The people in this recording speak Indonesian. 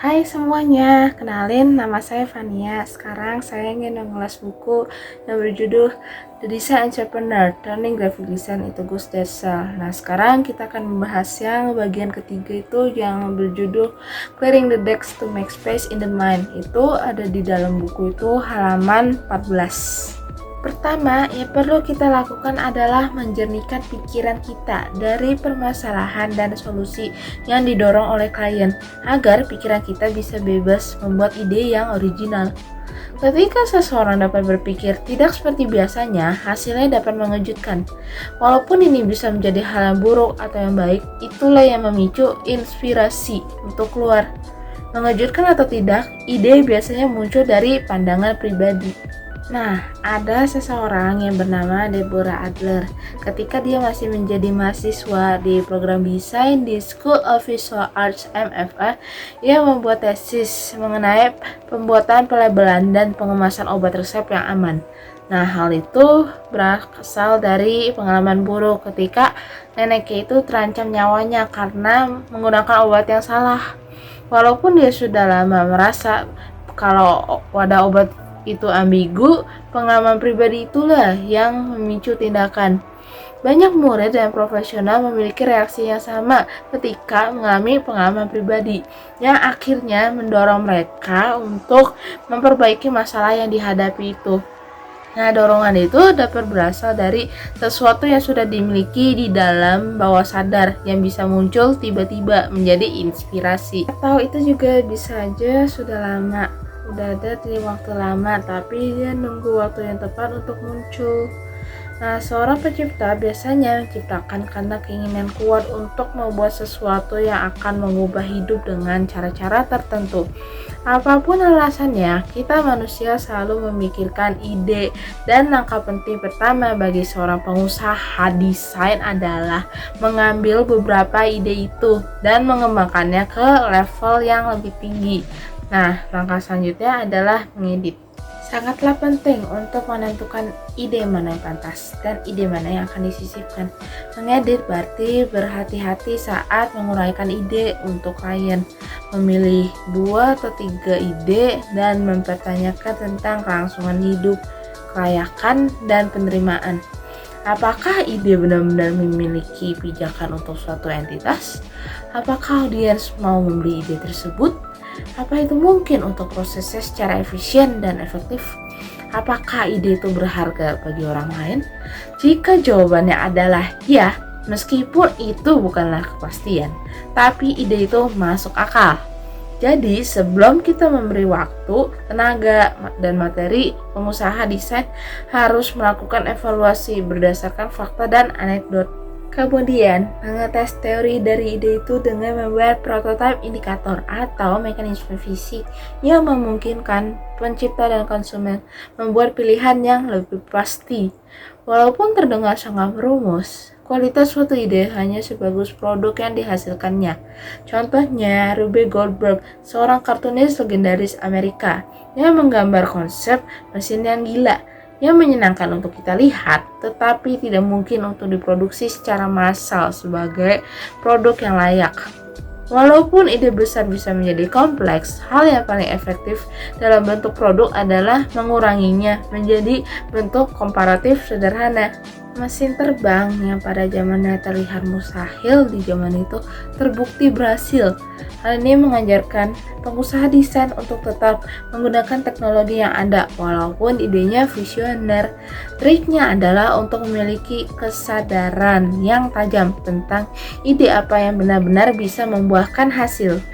Hai semuanya, kenalin nama saya Fania. Sekarang saya ingin mengulas buku yang berjudul The Design Entrepreneur, Turning Graphic Design into Good That Sell. Nah, sekarang kita akan membahas yang bagian ketiga itu yang berjudul Clearing the Decks to Make Space in the Mind. Itu ada di dalam buku itu halaman 14. Pertama, yang perlu kita lakukan adalah menjernihkan pikiran kita dari permasalahan dan solusi yang didorong oleh klien, agar pikiran kita bisa bebas membuat ide yang original. Ketika seseorang dapat berpikir tidak seperti biasanya, hasilnya dapat mengejutkan. Walaupun ini bisa menjadi hal yang buruk atau yang baik, itulah yang memicu inspirasi untuk keluar. Mengejutkan atau tidak, ide biasanya muncul dari pandangan pribadi. Nah, ada seseorang yang bernama Deborah Adler. Ketika dia masih menjadi mahasiswa di program desain di School of Visual Arts MFA, ia membuat tesis mengenai pembuatan pelabelan dan pengemasan obat resep yang aman. Nah, hal itu berasal dari pengalaman buruk ketika neneknya itu terancam nyawanya karena menggunakan obat yang salah. Walaupun dia sudah lama merasa kalau wadah obat itu ambigu, pengalaman pribadi itulah yang memicu tindakan. Banyak murid dan profesional memiliki reaksi yang sama ketika mengalami pengalaman pribadi, yang akhirnya mendorong mereka untuk memperbaiki masalah yang dihadapi itu. Nah, dorongan itu dapat berasal dari sesuatu yang sudah dimiliki di dalam bawah sadar yang bisa muncul tiba-tiba menjadi inspirasi. Atau itu juga bisa aja udah ada di waktu lama, tapi dia nunggu waktu yang tepat untuk muncul. Nah, seorang pencipta biasanya menciptakan karena keinginan kuat untuk membuat sesuatu yang akan mengubah hidup dengan cara-cara tertentu. Apapun alasannya, kita manusia selalu memikirkan ide, dan langkah penting pertama bagi seorang pengusaha desain adalah mengambil beberapa ide itu dan mengembangkannya ke level yang lebih tinggi. Nah, langkah selanjutnya adalah mengedit. Sangatlah penting untuk menentukan ide mana yang pantas dan ide mana yang akan disisipkan. Mengedit berarti berhati-hati saat menguraikan ide untuk klien, memilih 2 atau 3 ide dan mempertanyakan tentang kelangsungan hidup, kelayakan, dan penerimaan. Apakah ide benar-benar memiliki pijakan untuk suatu entitas? Apakah audiens mau membeli ide tersebut? Apa itu mungkin untuk prosesnya secara efisien dan efektif? Apakah ide itu berharga bagi orang lain? Jika jawabannya adalah ya, meskipun itu bukanlah kepastian, tapi ide itu masuk akal. Jadi sebelum kita memberi waktu, tenaga, dan materi, pengusaha desain harus melakukan evaluasi berdasarkan fakta dan anekdot. Kemudian, mengetes teori dari ide itu dengan membuat prototipe indikator atau mekanisme fisik yang memungkinkan pencipta dan konsumen membuat pilihan yang lebih pasti. Walaupun terdengar sangat merumus, kualitas suatu ide hanya sebagus produk yang dihasilkannya. Contohnya, Rube Goldberg, seorang kartunis legendaris Amerika yang menggambar konsep mesin yang gila, yang menyenangkan untuk kita lihat, tetapi tidak mungkin untuk diproduksi secara massal sebagai produk yang layak. Walaupun ide besar bisa menjadi kompleks, hal yang paling efektif dalam bentuk produk adalah menguranginya menjadi bentuk komparatif sederhana. Mesin terbang yang pada zamannya terlihat mustahil di zaman itu terbukti berhasil. Hal ini mengajarkan pengusaha desain untuk tetap menggunakan teknologi yang ada walaupun idenya visioner. Triknya adalah untuk memiliki kesadaran yang tajam tentang ide apa yang benar-benar bisa membuahkan hasil.